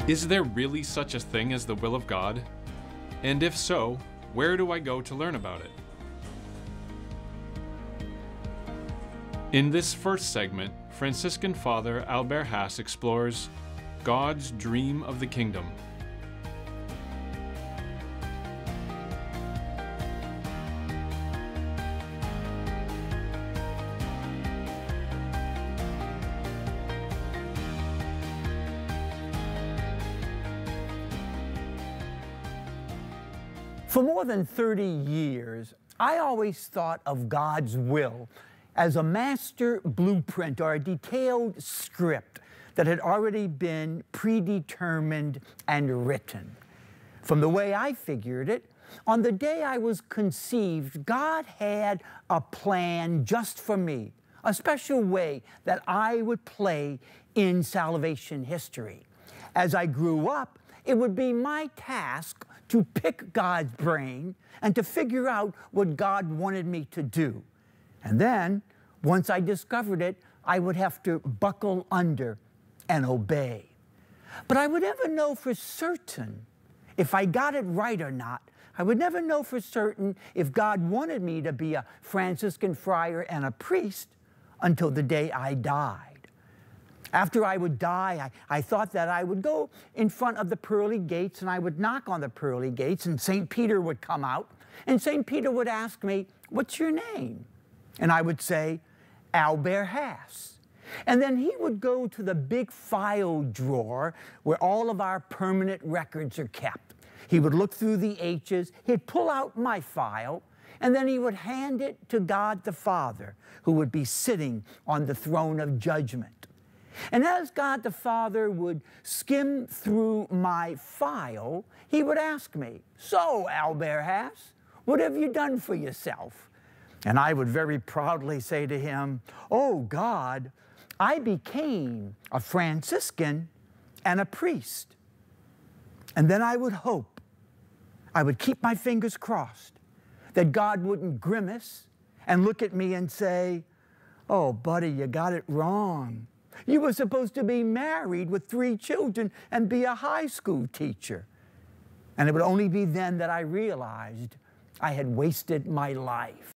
Is there really such a thing as the will of God? And if so, where do I go to learn about it? In this first segment, Franciscan Father Albert Haase explores God's dream of the kingdom. For more than 30 years, I always thought of God's will as a master blueprint or a detailed script that had already been predetermined and written. From the way I figured it, on the day I was conceived, God had a plan just for me, a special way that I would play in salvation history. As I grew up, it would be my task to pick God's brain and to figure out what God wanted me to do. And then, once I discovered it, I would have to buckle under and obey. But I would never know for certain if I got it right or not. I would never know for certain if God wanted me to be a Franciscan friar and a priest until the day I died. After I would die, I thought that I would go in front of the pearly gates and I would knock on the pearly gates and St. Peter would come out and St. Peter would ask me, "What's your name?" And I would say, "Albert Haase." And then he would go to the big file drawer where all of our permanent records are kept. He would look through the H's, he'd pull out my file, and then he would hand it to God the Father, who would be sitting on the throne of judgment. And as God the Father would skim through my file, he would ask me, "So, Albert Haase, what have you done for yourself?" And I would very proudly say to him, "Oh, God, I became a Franciscan and a priest." And then I would hope, I would keep my fingers crossed, that God wouldn't grimace and look at me and say, "Oh, buddy, you got it wrong. You were supposed to be married with 3 children and be a high school teacher." And it would only be then that I realized I had wasted my life.